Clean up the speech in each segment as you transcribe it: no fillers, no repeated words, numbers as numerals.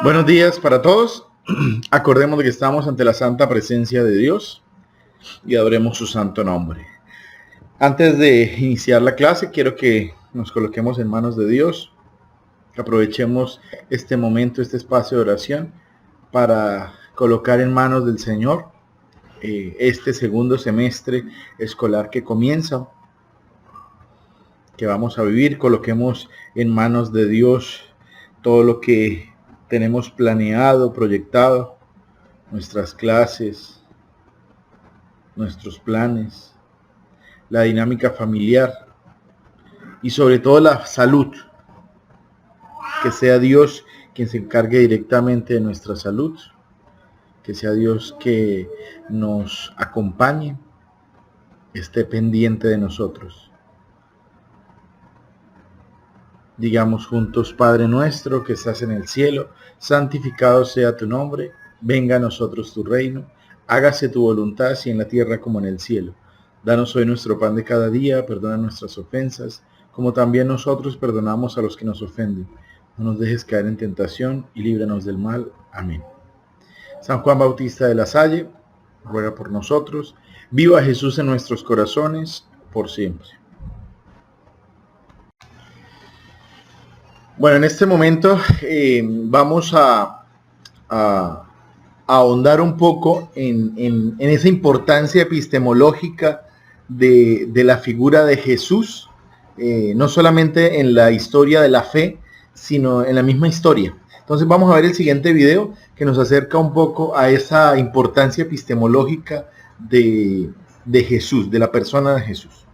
Buenos días para todos. Acordemos de que estamos ante la santa presencia de Dios y adoremos su santo nombre. Antes de iniciar la clase, quiero que nos coloquemos en manos de Dios, que aprovechemos este momento, este espacio de oración, para colocar en manos del Señor este segundo semestre escolar que comienza, que vamos a vivir. Coloquemos en manos de Dios todo lo que tenemos planeado, proyectado, nuestras clases, nuestros planes, la dinámica familiar y sobre todo la salud. Que sea Dios quien se encargue directamente de nuestra salud, que sea Dios que nos acompañe, esté pendiente de nosotros. Digamos juntos: Padre nuestro que estás en el cielo, santificado sea tu nombre, venga a nosotros tu reino, hágase tu voluntad así en la tierra como en el cielo. Danos hoy nuestro pan de cada día, perdona nuestras ofensas, como también nosotros perdonamos a los que nos ofenden. No nos dejes caer en tentación y líbranos del mal. Amén. San Juan Bautista de la Salle, ruega por nosotros. Viva Jesús en nuestros corazones, por siempre. Bueno, en este momento vamos a ahondar un poco en esa importancia epistemológica de la figura de Jesús, no solamente en la historia de la fe, sino en la misma historia. Entonces vamos a ver el siguiente video que nos acerca un poco a esa importancia epistemológica de Jesús, de la persona de Jesús.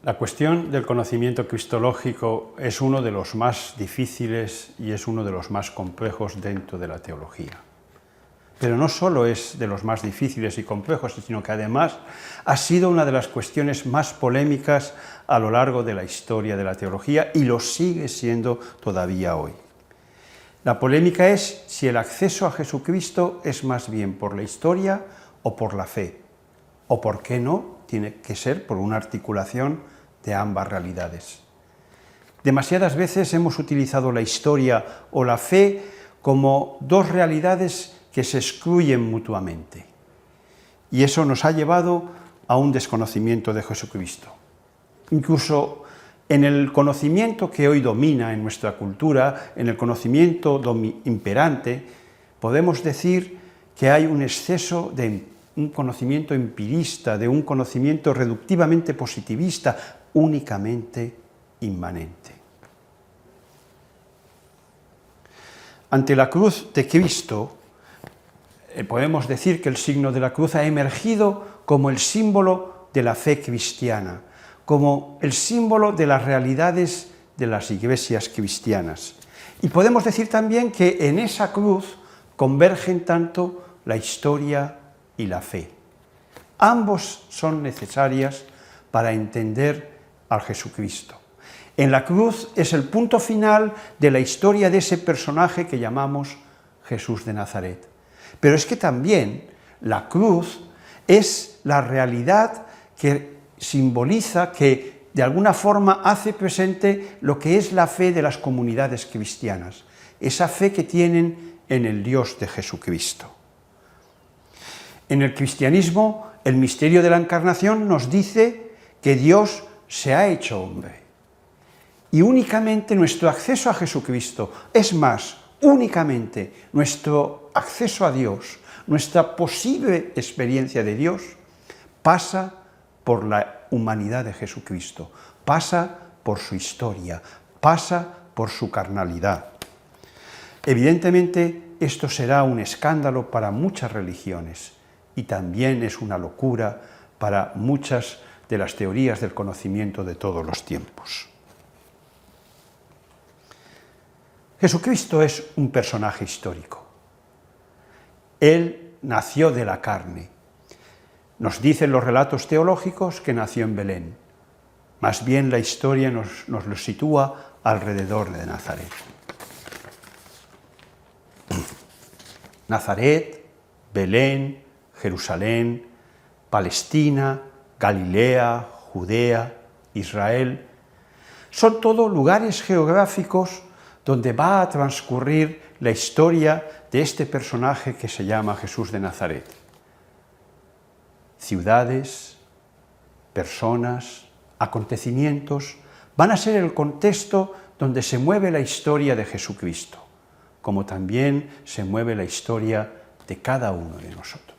La cuestión del conocimiento cristológico es uno de los más difíciles y es uno de los más complejos dentro de la teología. Pero no solo es de los más difíciles y complejos, sino que además ha sido una de las cuestiones más polémicas a lo largo de la historia de la teología y lo sigue siendo todavía hoy. La polémica es si el acceso a Jesucristo es más bien por la historia o por la fe, o por qué no tiene que ser por una articulación de ambas realidades. Demasiadas veces hemos utilizado la historia o la fe como dos realidades que se excluyen mutuamente. Y eso nos ha llevado a un desconocimiento de Jesucristo. Incluso en el conocimiento que hoy domina en nuestra cultura, en el conocimiento imperante, podemos decir que hay un exceso de un conocimiento empirista, de un conocimiento reductivamente positivista, únicamente inmanente. Ante la cruz de Cristo, podemos decir que el signo de la cruz ha emergido como el símbolo de la fe cristiana, como el símbolo de las realidades de las iglesias cristianas. Y podemos decir también que en esa cruz convergen tanto la historia y la fe. Ambos son necesarias para entender al Jesucristo. En la cruz es el punto final de la historia de ese personaje que llamamos Jesús de Nazaret. Pero es que también la cruz es la realidad que simboliza, que de alguna forma hace presente lo que es la fe de las comunidades cristianas, esa fe que tienen en el Dios de Jesucristo. En el cristianismo, el misterio de la encarnación nos dice que Dios se ha hecho hombre. Y únicamente nuestro acceso a Jesucristo, es más, únicamente nuestro acceso a Dios, nuestra posible experiencia de Dios, pasa por la humanidad de Jesucristo, pasa por su historia, pasa por su carnalidad. Evidentemente, esto será un escándalo para muchas religiones y también es una locura para muchas de las teorías del conocimiento de todos los tiempos. Jesucristo es un personaje histórico. Él nació de la carne. Nos dicen los relatos teológicos que nació en Belén. Más bien la historia nos lo sitúa alrededor de Nazaret. Nazaret, Belén, Jerusalén, Palestina, Galilea, Judea, Israel, son todo lugares geográficos donde va a transcurrir la historia de este personaje que se llama Jesús de Nazaret. Ciudades, personas, acontecimientos van a ser el contexto donde se mueve la historia de Jesucristo, como también se mueve la historia de cada uno de nosotros.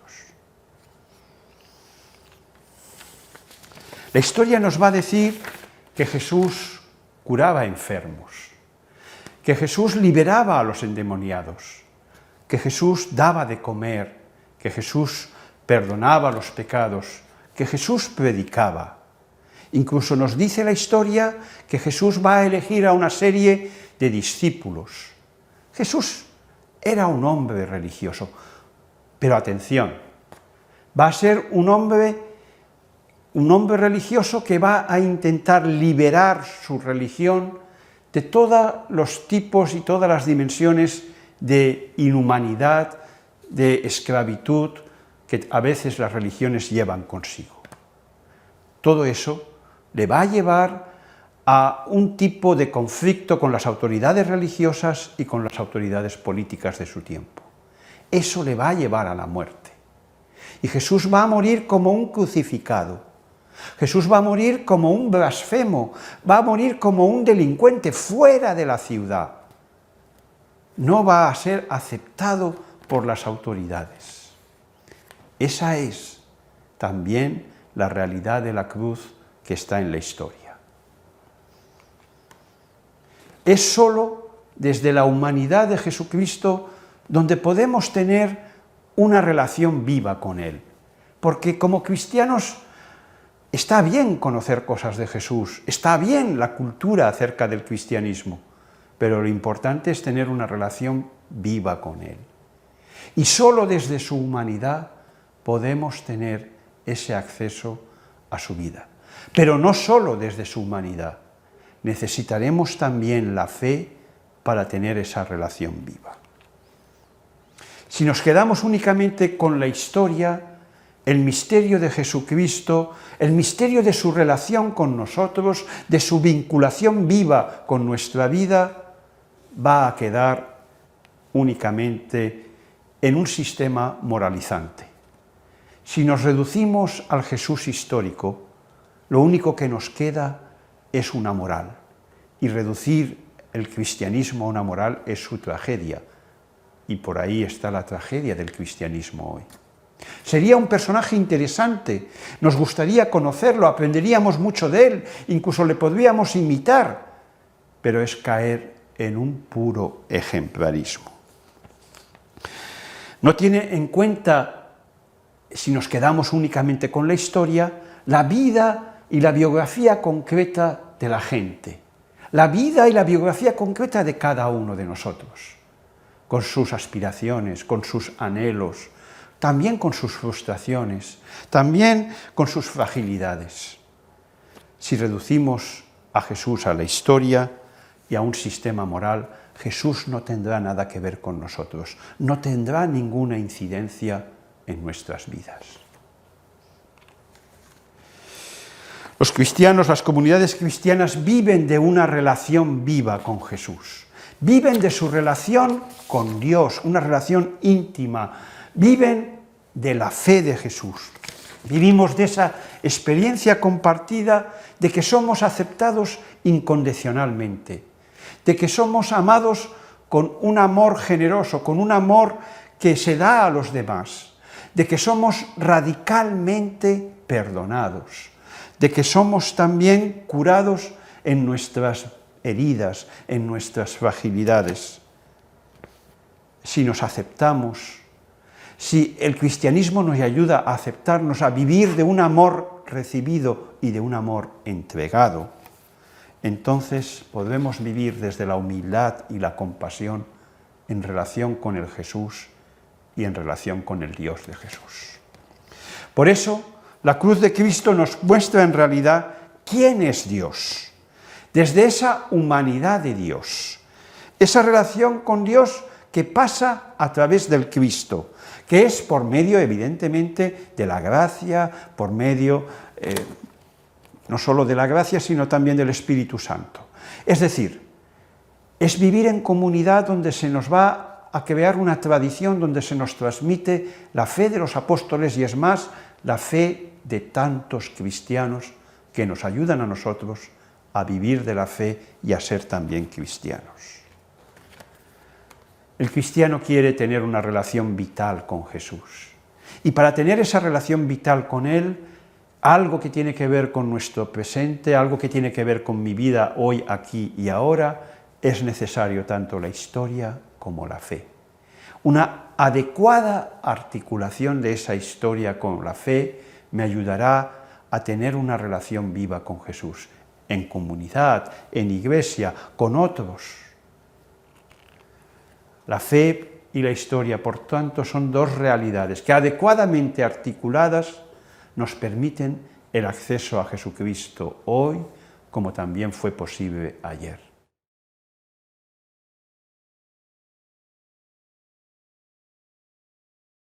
La historia nos va a decir que Jesús curaba enfermos, que Jesús liberaba a los endemoniados, que Jesús daba de comer, que Jesús perdonaba los pecados, que Jesús predicaba. Incluso nos dice la historia que Jesús va a elegir a una serie de discípulos. Jesús era un hombre religioso, pero atención, va a ser un hombre religioso que va a intentar liberar su religión de todos los tipos y todas las dimensiones de inhumanidad, de esclavitud que a veces las religiones llevan consigo. Todo eso le va a llevar a un tipo de conflicto con las autoridades religiosas y con las autoridades políticas de su tiempo. Eso le va a llevar a la muerte. Y Jesús va a morir como un crucificado. Jesús va a morir como un blasfemo, va a morir como un delincuente fuera de la ciudad. No va a ser aceptado por las autoridades. Esa es también la realidad de la cruz que está en la historia. Es sólo desde la humanidad de Jesucristo donde podemos tener una relación viva con Él. Porque como cristianos está bien conocer cosas de Jesús, está bien la cultura acerca del cristianismo, pero lo importante es tener una relación viva con Él. Y sólo desde su humanidad podemos tener ese acceso a su vida. Pero no sólo desde su humanidad, necesitaremos también la fe para tener esa relación viva. Si nos quedamos únicamente con la historia, el misterio de Jesucristo, el misterio de su relación con nosotros, de su vinculación viva con nuestra vida, va a quedar únicamente en un sistema moralizante. Si nos reducimos al Jesús histórico, lo único que nos queda es una moral, y reducir el cristianismo a una moral es su tragedia, y por ahí está la tragedia del cristianismo hoy. Sería un personaje interesante, nos gustaría conocerlo, aprenderíamos mucho de él, incluso le podríamos imitar, pero es caer en un puro ejemplarismo. No tiene en cuenta, si nos quedamos únicamente con la historia, la vida y la biografía concreta de la gente, la vida y la biografía concreta de cada uno de nosotros, con sus aspiraciones, con sus anhelos, también con sus frustraciones, también con sus fragilidades. Si reducimos a Jesús a la historia y a un sistema moral, Jesús no tendrá nada que ver con nosotros, no tendrá ninguna incidencia en nuestras vidas. Los cristianos, las comunidades cristianas viven de una relación viva con Jesús, viven de su relación con Dios, una relación íntima, viven de la fe de Jesús. Vivimos de esa experiencia compartida de que somos aceptados incondicionalmente, de que somos amados con un amor generoso, con un amor que se da a los demás, de que somos radicalmente perdonados, de que somos también curados en nuestras heridas, en nuestras fragilidades. Si nos aceptamos, si el cristianismo nos ayuda a aceptarnos, a vivir de un amor recibido y de un amor entregado, entonces podremos vivir desde la humildad y la compasión en relación con el Jesús y en relación con el Dios de Jesús. Por eso, la cruz de Cristo nos muestra en realidad quién es Dios, desde esa humanidad de Dios, esa relación con Dios que pasa a través del Cristo, que es por medio, evidentemente, de la gracia, por medio no solo de la gracia, sino también del Espíritu Santo. Es decir, es vivir en comunidad donde se nos va a crear una tradición, donde se nos transmite la fe de los apóstoles y es más, la fe de tantos cristianos que nos ayudan a nosotros a vivir de la fe y a ser también cristianos. El cristiano quiere tener una relación vital con Jesús. Y para tener esa relación vital con Él, algo que tiene que ver con nuestro presente, algo que tiene que ver con mi vida hoy, aquí y ahora, es necesario tanto la historia como la fe. Una adecuada articulación de esa historia con la fe me ayudará a tener una relación viva con Jesús, en comunidad, en iglesia, con otros. La fe y la historia, por tanto, son dos realidades que adecuadamente articuladas nos permiten el acceso a Jesucristo hoy, como también fue posible ayer.